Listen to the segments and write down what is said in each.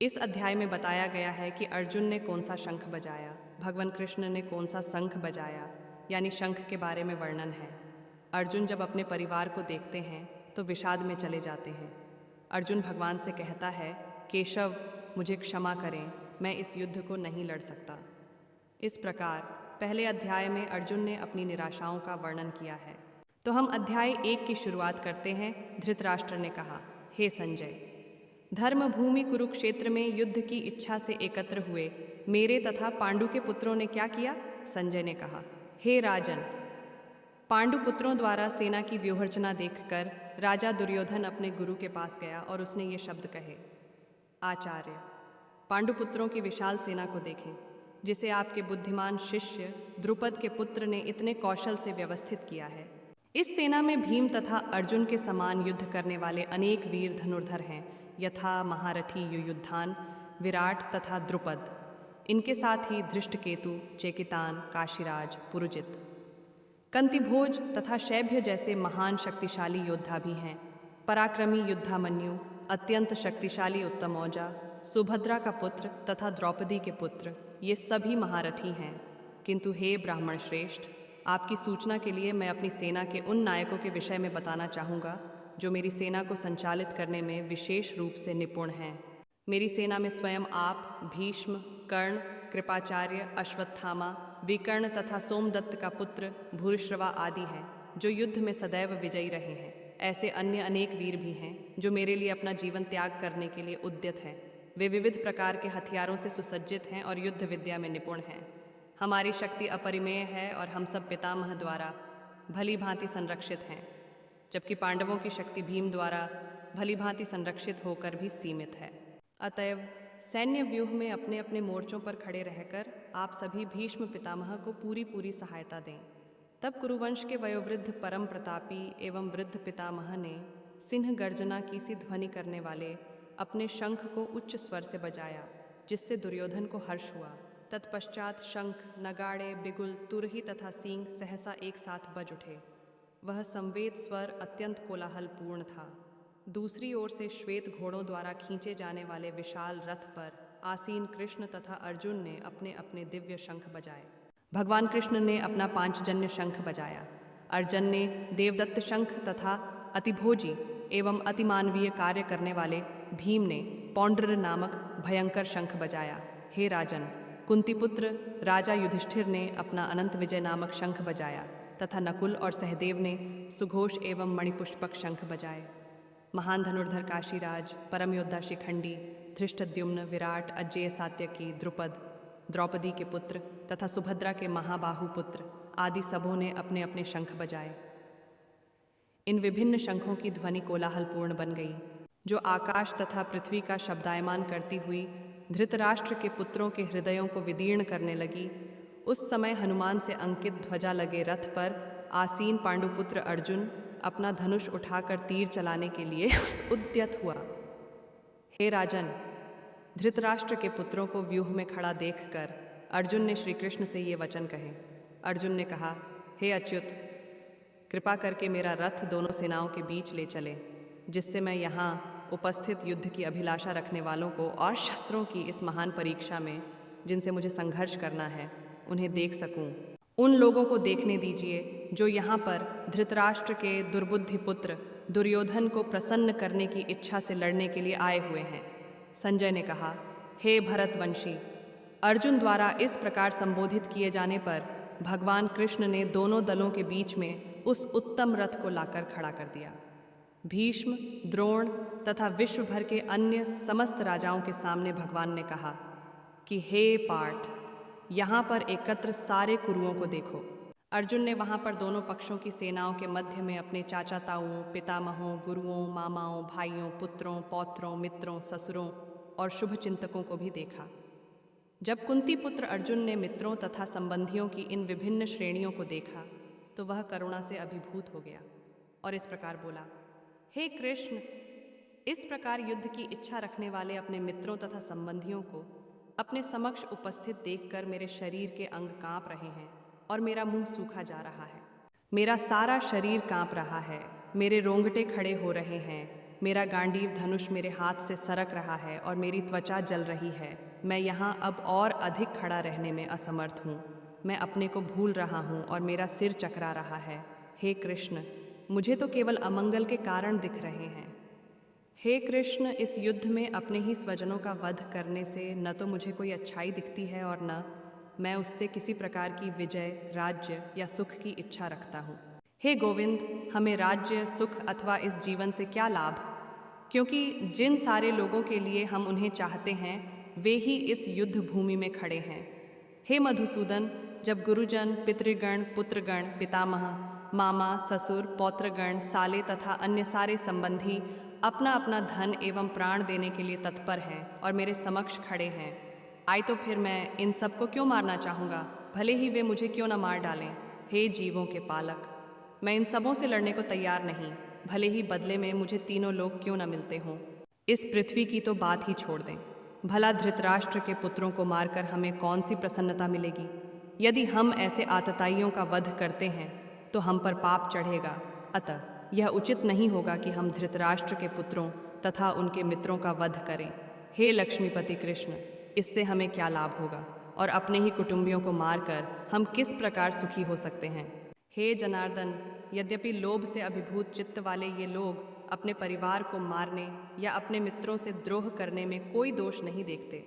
इस अध्याय में बताया गया है कि अर्जुन ने कौन सा शंख बजाया, भगवान कृष्ण ने कौन सा शंख बजाया, यानी शंख के बारे में वर्णन है। अर्जुन जब अपने परिवार को देखते हैं तो विषाद में चले जाते हैं। अर्जुन भगवान से कहता है, केशव मुझे क्षमा करें, मैं इस युद्ध को नहीं लड़ सकता। इस प्रकार पहले अध्याय में अर्जुन ने अपनी निराशाओं का वर्णन किया है। तो हम अध्याय 1 की शुरुआत करते हैं। धृतराष्ट्र ने कहा, हे संजय, धर्मभूमि कुरुक्षेत्र में युद्ध की इच्छा से एकत्र हुए मेरे तथा पांडु के पुत्रों ने क्या किया? संजय ने कहा, हे राजन, पांडु पुत्रों द्वारा सेना की व्यूहरचना देखकर राजा दुर्योधन अपने गुरु के पास गया और उसने ये शब्द कहे, आचार्य, पांडुपुत्रों की विशाल सेना को देखें, जिसे आपके बुद्धिमान शिष्य द्रुपद के पुत्र ने इतने कौशल से व्यवस्थित किया है। इस सेना में भीम तथा अर्जुन के समान युद्ध करने वाले अनेक वीर धनुर्धर हैं, यथा महारथी युयुधान, विराट तथा द्रुपद। इनके साथ ही धृष्टकेतु, चेकितान, काशीराज, पुरुजित, कंतिभोज तथा शैभ्य जैसे महान शक्तिशाली योद्धा भी हैं। पराक्रमी युद्धामन्यु, अत्यंत शक्तिशाली उत्तमौजा, सुभद्रा का पुत्र तथा द्रौपदी के पुत्र, ये सभी महारथी हैं। किंतु हे ब्राह्मण श्रेष्ठ, आपकी सूचना के लिए मैं अपनी सेना के उन नायकों के विषय में बताना चाहूँगा जो मेरी सेना को संचालित करने में विशेष रूप से निपुण हैं। मेरी सेना में स्वयं आप, भीष्म, कर्ण, कृपाचार्य, अश्वत्थामा, विकर्ण तथा सोमदत्त का पुत्र भूरिश्रवा आदि हैं, जो युद्ध में सदैव विजयी रहे हैं। ऐसे अन्य अनेक वीर भी हैं जो मेरे लिए अपना जीवन त्याग करने के लिए उद्यत हैं। वे विविध प्रकार के हथियारों से सुसज्जित हैं और युद्ध विद्या में निपुण हैं। हमारी शक्ति अपरिमेय है और हम सब पितामह द्वारा भली भांति संरक्षित हैं, जबकि पांडवों की शक्ति भीम द्वारा भली भांति संरक्षित होकर भी सीमित है। अतएव सैन्य व्यूह में अपने अपने मोर्चों पर खड़े रहकर आप सभी भीष्म पितामह को पूरी सहायता दें। तब कुरुवंश के वयोवृद्ध परम प्रतापी एवं वृद्ध पितामह ने सिंह गर्जना की सी ध्वनि करने वाले अपने शंख को उच्च स्वर से बजाया, जिससे दुर्योधन को हर्ष हुआ। तत्पश्चात शंख, नगाड़े, बिगुल, तुरही तथा सींग सहसा एक साथ बज उठे। वह संवेद स्वर अत्यंत कोलाहलपूर्ण था। दूसरी ओर से श्वेत घोड़ों द्वारा खींचे जाने वाले विशाल रथ पर आसीन कृष्ण तथा अर्जुन ने अपने अपने दिव्य शंख बजाए। भगवान कृष्ण ने अपना पांचजन्य शंख बजाया। अर्जुन ने देवदत्त शंख तथा अतिभोजी एवं अतिमानवीय कार्य करने वाले भीम ने पौंड्र नामक भयंकर शंख बजाया। हे राजन, कुंतीपुत्र राजा युधिष्ठिर ने अपना अनंत विजय नामक शंख बजाया तथा नकुल और सहदेव ने सुघोष एवं मणिपुष्पक शंख बजाए। महान धनुर्धर काशीराज, परम योद्धा शिखंडी, धृष्टद्युम्न, विराट, अज्जेय सात्यकी, द्रुपद, द्रौपदी के पुत्र तथा सुभद्रा के महाबाहु पुत्र आदि सबों ने अपने अपने शंख बजाए। इन विभिन्न शंखों की ध्वनि कोलाहलपूर्ण बन गई, जो आकाश तथा पृथ्वी का शब्दायमान करती हुई धृतराष्ट्र के पुत्रों के हृदयों को विदीर्ण करने लगी। उस समय हनुमान से अंकित ध्वजा लगे रथ पर आसीन पांडुपुत्र अर्जुन अपना धनुष उठाकर तीर चलाने के लिए उद्यत हुआ। हे राजन, धृतराष्ट्र के पुत्रों को व्यूह में खड़ा देखकर अर्जुन ने श्री कृष्ण से ये वचन कहे। अर्जुन ने कहा, हे अच्युत, कृपा करके मेरा रथ दोनों सेनाओं के बीच ले चले, जिससे मैं यहाँ उपस्थित युद्ध की अभिलाषा रखने वालों को और शस्त्रों की इस महान परीक्षा में जिनसे मुझे संघर्ष करना है, उन्हें देख सकूं। उन लोगों को देखने दीजिए जो यहाँ पर धृतराष्ट्र के दुर्बुद्धि पुत्र दुर्योधन को प्रसन्न करने की इच्छा से लड़ने के लिए आए हुए हैं। संजय ने कहा, हे भरतवंशी, अर्जुन द्वारा इस प्रकार संबोधित किए जाने पर भगवान कृष्ण ने दोनों दलों के बीच में उस उत्तम रथ को लाकर खड़ा कर दिया। भीष्म, द्रोण तथा विश्व भर के अन्य समस्त राजाओं के सामने भगवान ने कहा कि हे पार्थ, यहाँ पर एकत्र सारे कुरुओं को देखो। अर्जुन ने वहाँ पर दोनों पक्षों की सेनाओं के मध्य में अपने चाचा ताऊओं, पितामहों, गुरुओं, मामाओं, भाइयों, पुत्रों, पौत्रों, मित्रों, ससुरों और शुभचिंतकों को भी देखा। जब कुंती पुत्र अर्जुन ने मित्रों तथा संबंधियों की इन विभिन्न श्रेणियों को देखा तो वह करुणा से अभिभूत हो गया और इस प्रकार बोला, हे कृष्ण, इस प्रकार युद्ध की इच्छा रखने वाले अपने मित्रों तथा संबंधियों को अपने समक्ष उपस्थित देखकर मेरे शरीर के अंग कांप रहे हैं और मेरा मुंह सूखा जा रहा है। मेरा सारा शरीर कांप रहा है, मेरे रोंगटे खड़े हो रहे हैं मेरा गांडीव धनुष मेरे हाथ से सरक रहा है और मेरी त्वचा जल रही है। मैं यहाँ अब और अधिक खड़ा रहने में असमर्थ हूँ। मैं अपने को भूल रहा हूँ और मेरा सिर चकरा रहा है। हे कृष्ण, मुझे तो केवल अमंगल के कारण दिख रहे हैं। हे कृष्ण, इस युद्ध में अपने ही स्वजनों का वध करने से न तो मुझे कोई अच्छाई दिखती है और न मैं उससे किसी प्रकार की विजय, राज्य या सुख की इच्छा रखता हूँ। हे गोविंद, हमें राज्य, सुख अथवा इस जीवन से क्या लाभ, क्योंकि जिन सारे लोगों के लिए हम उन्हें चाहते हैं वे ही इस युद्ध भूमि में खड़े हैं। हे मधुसूदन, जब गुरुजन, पितृगण, पुत्रगण, पितामह, मामा, ससुर, पौत्रगण, साले तथा अन्य सारे संबंधी अपना अपना धन एवं प्राण देने के लिए तत्पर हैं और मेरे समक्ष खड़े हैं, आई तो फिर मैं इन सबको क्यों मारना चाहूँगा, भले ही वे मुझे क्यों न मार डालें। हे जीवों के पालक, मैं इन सबों से लड़ने को तैयार नहीं, भले ही बदले में मुझे तीनों लोग क्यों न मिलते हों। इस पृथ्वी की तो बात ही छोड़ दें। भला धृतराष्ट्र के पुत्रों को मारकर हमें कौन सी प्रसन्नता मिलेगी। यदि हम ऐसे आतताइयों का वध करते हैं तो हम पर पाप चढ़ेगा। अतः यह उचित नहीं होगा कि हम धृतराष्ट्र के पुत्रों तथा उनके मित्रों का वध करें। हे लक्ष्मीपति कृष्ण, इससे हमें क्या लाभ होगा और अपने ही कुटुंबियों को मारकर हम किस प्रकार सुखी हो सकते हैं। हे जनार्दन, यद्यपि लोभ से अभिभूत चित्त वाले ये लोग अपने परिवार को मारने या अपने मित्रों से द्रोह करने में कोई दोष नहीं देखते,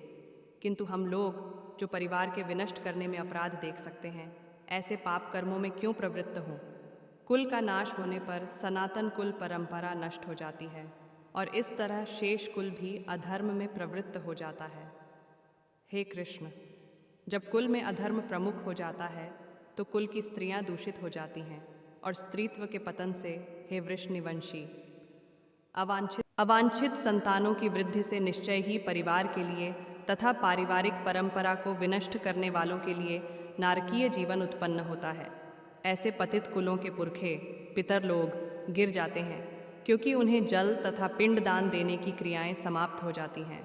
किंतु हम लोग जो परिवार के विनष्ट करने में अपराध देख सकते हैं, ऐसे पाप कर्मों में क्यों प्रवृत्त हों। कुल का नाश होने पर सनातन कुल परंपरा नष्ट हो जाती है और इस तरह शेष कुल भी अधर्म में प्रवृत्त हो जाता है। हे कृष्ण, जब कुल में अधर्म प्रमुख हो जाता है तो कुल की स्त्रियां दूषित हो जाती हैं और स्त्रीत्व के पतन से, हे वृषनिवंशी, अवांछित संतानों की वृद्धि से निश्चय ही परिवार के लिए तथा पारिवारिक परंपरा को विनष्ट करने वालों के लिए नारकीय जीवन उत्पन्न होता है। ऐसे पतित कुलों के पुरखे, पितर लोग गिर जाते हैं क्योंकि उन्हें जल तथा पिंड दान देने की क्रियाएं समाप्त हो जाती हैं।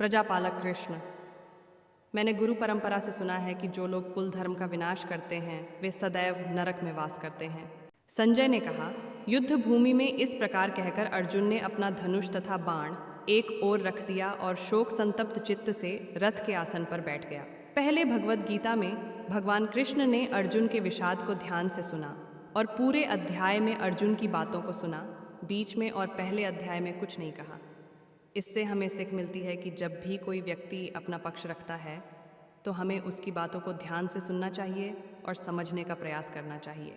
प्रजापालक कृष्ण, मैंने गुरु परंपरा से सुना है कि जो लोग कुल धर्म का विनाश करते हैं वे सदैव नरक में वास करते हैं। संजय ने कहा, युद्ध भूमि में इस प्रकार कहकर अर्जुन ने अपना धनुष तथा बाण एक ओर रख दिया और शोक संतप्त चित्त से रथ के आसन पर बैठ गया। पहले भगवद गीता में भगवान कृष्ण ने अर्जुन के विषाद को ध्यान से सुना और पूरे अध्याय में अर्जुन की बातों को सुना, बीच में और पहले अध्याय में कुछ नहीं कहा। इससे हमें सीख मिलती है कि जब भी कोई व्यक्ति अपना पक्ष रखता है तो हमें उसकी बातों को ध्यान से सुनना चाहिए और समझने का प्रयास करना चाहिए।